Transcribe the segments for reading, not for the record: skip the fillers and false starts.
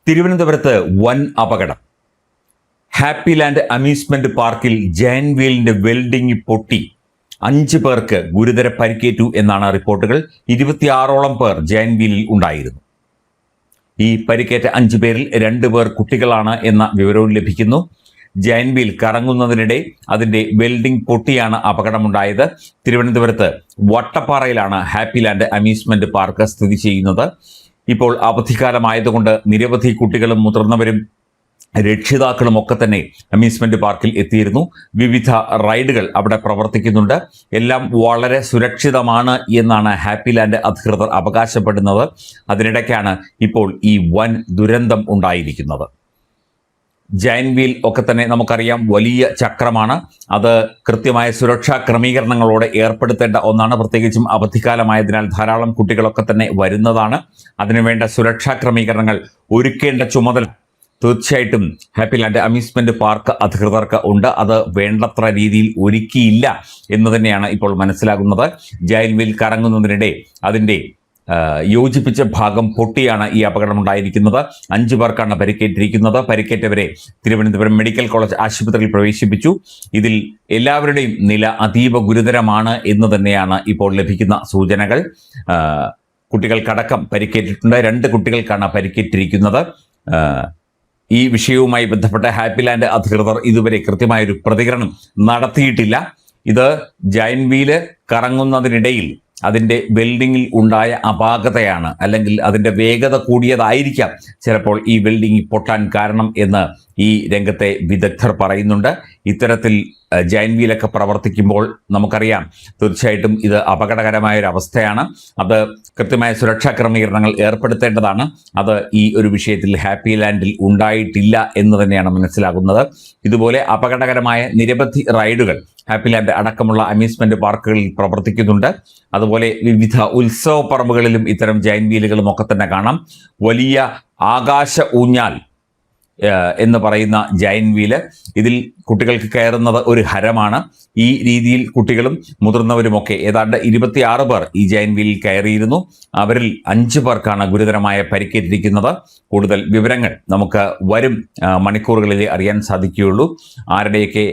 തിരുവനന്തപുരത്ത് വൻ അപകടം. ഹാപ്പി ലാൻഡ് അമ്യൂസ്മെന്റ് പാർക്കിൽ ജയന്റ് വീലിന്റെ വെൽഡിംഗ് പൊട്ടി 5 പേർക്ക് ഗുരുതര പരിക്കേറ്റു എന്നാണ് റിപ്പോർട്ടുകൾ. 26ഓളം പേർ ജയന്റ് വീലിൽ ഉണ്ടായിരുന്നു. ഈ പരിക്കേറ്റ 5 പേരിൽ 2 പേർ കുട്ടികളാണ് എന്ന വിവരവും ലഭിക്കുന്നു. ജയന്റ് വീൽ കറങ്ങുന്നതിനിടെ അതിന്റെ വെൽഡിംഗ് പൊട്ടിയാണ് അപകടമുണ്ടായത്. തിരുവനന്തപുരത്ത് വട്ടപ്പാറയിലാണ് ഹാപ്പി ലാൻഡ് അമ്യൂസ്മെന്റ് പാർക്ക് സ്ഥിതി ചെയ്യുന്നത്. ഇപ്പോൾ അവധിക്കാലമായതുകൊണ്ട് നിരവധി കുട്ടികളും മുതിർന്നവരും രക്ഷിതാക്കളും ഒക്കെ തന്നെ അമ്യൂസ്മെന്റ് പാർക്കിൽ എത്തിയിരുന്നു. വിവിധ റൈഡുകൾ അവിടെ പ്രവർത്തിക്കുന്നുണ്ട്. എല്ലാം വളരെ സുരക്ഷിതമാണ് എന്നാണ് ഹാപ്പി ലാൻഡ് അധികൃതർ അവകാശപ്പെടുന്നത്. അതിനിടയ്ക്കാണ് ഇപ്പോൾ ഈ വൻ ദുരന്തം ഉണ്ടായിരിക്കുന്നത്. ജയന്റ് വീൽ ഒക്കെ തന്നെ നമുക്കറിയാം, വലിയ ചക്രമാണ്. അത് കൃത്യമായ സുരക്ഷാ ക്രമീകരണങ്ങളോടെ ഏർപ്പെടുത്തേണ്ട ഒന്നാണ്. പ്രത്യേകിച്ചും അവധിക്കാലമായതിനാൽ ധാരാളം കുട്ടികളൊക്കെ തന്നെ വരുന്നതാണ്. അതിനുവേണ്ട സുരക്ഷാ ക്രമീകരണങ്ങൾ ഒരുക്കേണ്ട ചുമതല തീർച്ചയായിട്ടും ഹാപ്പി ലാൻഡ് അമ്യൂസ്മെന്റ് പാർക്ക് അധികൃതർക്ക് ഉണ്ട്. അത് വേണ്ടത്ര രീതിയിൽ ഒരുക്കിയില്ല എന്ന് തന്നെയാണ് ഇപ്പോൾ മനസ്സിലാകുന്നത്. ജയന്റ് വീൽ കറങ്ങുന്നതിനിടെ അതിൻ്റെ യോജിപ്പിച്ച ഭാഗം പൊട്ടിയാണ് ഈ അപകടമുണ്ടായിരിക്കുന്നത്. 5 പേർക്കാണ് പരിക്കേറ്റിരിക്കുന്നത്. പരിക്കേറ്റവരെ തിരുവനന്തപുരം മെഡിക്കൽ കോളേജ് ആശുപത്രിയിൽ പ്രവേശിപ്പിച്ചു. ഇതിൽ എല്ലാവരുടെയും നില അതീവ ഗുരുതരമാണ് എന്ന് തന്നെയാണ് ഇപ്പോൾ ലഭിക്കുന്ന സൂചനകൾ. കുട്ടികൾക്കടക്കം പരിക്കേറ്റിട്ടുണ്ട്. 2 കുട്ടികൾക്കാണ് പരിക്കേറ്റിരിക്കുന്നത്. ഈ വിഷയവുമായി ബന്ധപ്പെട്ട ഹാപ്പി ലാൻഡ് അധികൃതർ ഇതുവരെ കൃത്യമായൊരു പ്രതികരണം നടത്തിയിട്ടില്ല. ഇത് ജയന്റ് വീല് കറങ്ങുന്നതിനിടയിൽ അതിൻ്റെ വെൽഡിങ്ങിൽ ഉണ്ടായ അപാകതയാണ്, അല്ലെങ്കിൽ അതിൻ്റെ വേഗത കൂടിയതായിരിക്കാം ചിലപ്പോൾ ഈ വെൽഡിംഗ് പൊട്ടാൻ കാരണം എന്ന് ഈ രംഗത്തെ വിദഗ്ധർ പറയുന്നുണ്ട്. ഇത്തരത്തിൽ ജയന്റ് വീലൊക്കെ പ്രവർത്തിക്കുമ്പോൾ നമുക്കറിയാം തീർച്ചയായിട്ടും ഇത് അപകടകരമായ ഒരു അവസ്ഥയാണ്. അത് കൃത്യമായ സുരക്ഷാ ക്രമീകരണങ്ങൾ ഏർപ്പെടുത്തേണ്ടതാണ്. അത് ഈ ഒരു വിഷയത്തിൽ ഹാപ്പി ലാൻഡിൽ ഉണ്ടായിട്ടില്ല എന്ന് തന്നെയാണ് മനസ്സിലാകുന്നത്. ഇതുപോലെ അപകടകരമായ നിരവധി റൈഡുകൾ ഹാപ്പി ലാൻഡ് അടക്കമുള്ള അമ്യൂസ്മെന്റ് പാർക്കുകളിൽ പ്രവർത്തിക്കുന്നുണ്ട്. അതുപോലെ വിവിധ ഉത്സവ പറമ്പുകളിലും ഇത്തരം ജയന്റ് വീലുകളും ഒക്കെ തന്നെ കാണാം. വലിയ ആകാശ ഊഞ്ഞാൽ എന്ന് പറയുന്ന ജയന്റ് വീല്, ഇതിൽ കുട്ടികൾക്ക് കയറുന്നത് ഒരു ഹരമാണ്. ഈ രീതിയിൽ കുട്ടികളും മുതിർന്നവരുമൊക്കെ ഏതാണ്ട് 26 പേർ ഈ ജയന്റ് വീലിൽ കയറിയിരുന്നു. അവരിൽ 5 പേർക്കാണ് ഗുരുതരമായ പരിക്കേറ്റിരിക്കുന്നത്. കൂടുതൽ വിവരങ്ങൾ നമുക്ക് വരും മണിക്കൂറുകളിൽ അറിയാൻ സാധിക്കുകയുള്ളൂ. ആരുടെയൊക്കെ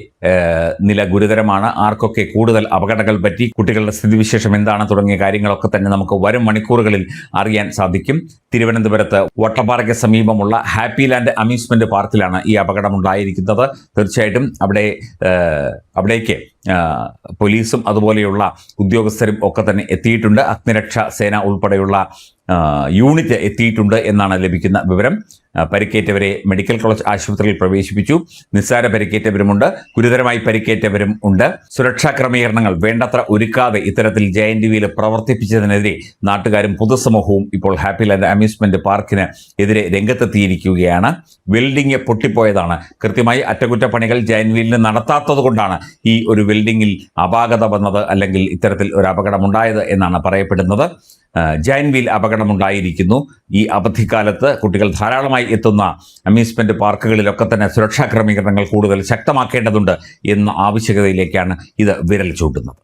നില ഗുരുതരമാണ്, ആർക്കൊക്കെ കൂടുതൽ അപകടങ്ങൾ പറ്റി, കുട്ടികളുടെ സ്ഥിതിവിശേഷം എന്താണ് തുടങ്ങിയ കാര്യങ്ങളൊക്കെ തന്നെ നമുക്ക് വരും മണിക്കൂറുകളിൽ അറിയാൻ സാധിക്കും. തിരുവനന്തപുരത്ത് വട്ടപ്പാറയ്ക്ക് സമീപമുള്ള ഹാപ്പി ലാൻഡ് അമ്യൂസ്മെന്റ് പാർക്കിലാണ് ഈ അപകടം ഉണ്ടായിരിക്കുന്നത്. തീർച്ചയായിട്ടും അവിടേക്ക് പോലീസും അതുപോലെയുള്ള ഉദ്യോഗസ്ഥരും ഒക്കെ തന്നെ എത്തിയിട്ടുണ്ട്. അഗ്നിരക്ഷാ സേന ഉൾപ്പെടെയുള്ള യൂണിറ്റ് എത്തിയിട്ടുണ്ട് എന്നാണ് ലഭിക്കുന്ന വിവരം. പരിക്കേറ്റവരെ മെഡിക്കൽ കോളേജ് ആശുപത്രിയിൽ പ്രവേശിപ്പിച്ചു. നിസ്സാര പരിക്കേറ്റവരുമുണ്ട്, ഗുരുതരമായി പരിക്കേറ്റവരും ഉണ്ട്. സുരക്ഷാ ക്രമീകരണങ്ങൾ വേണ്ടത്ര ഒരുക്കാതെ ഇത്തരത്തിൽ ജയന്റ് വീല് പ്രവർത്തിപ്പിച്ചതിനെതിരെ നാട്ടുകാരും പൊതുസമൂഹവും ഇപ്പോൾ ഹാപ്പി ലാൻഡ് അമ്യൂസ്മെന്റ് പാർക്കിന് എതിരെ രംഗത്തെത്തിയിരിക്കുകയാണ്. വെൽഡിംഗ് പൊട്ടിപ്പോയതാണ്. കൃത്യമായി അറ്റകുറ്റപ്പണികൾ ജയന്റ് വീലിന് നടത്താത്തത് കൊണ്ടാണ് ഈ ഒരു വെൽഡിംഗിൽ അപാകത വന്നത്, അല്ലെങ്കിൽ ഇത്തരത്തിൽ ഒരു അപകടമുണ്ടായത് എന്നാണ് പറയപ്പെടുന്നത്. ജയന്റ് വീൽ അപകടമുണ്ടായിരിക്കുന്നു. ഈ അവധിക്കാലത്ത് കുട്ടികൾ ധാരാളമായി എത്തുന്ന അമ്യൂസ്മെന്റ് പാർക്കുകളിലൊക്കെ തന്നെ സുരക്ഷാ ക്രമീകരണങ്ങൾ കൂടുതൽ ശക്തമാക്കേണ്ടതുണ്ട് എന്ന ആവശ്യകതയിലേക്കാണ് ഇത് വിരൽ ചൂണ്ടുന്നത്.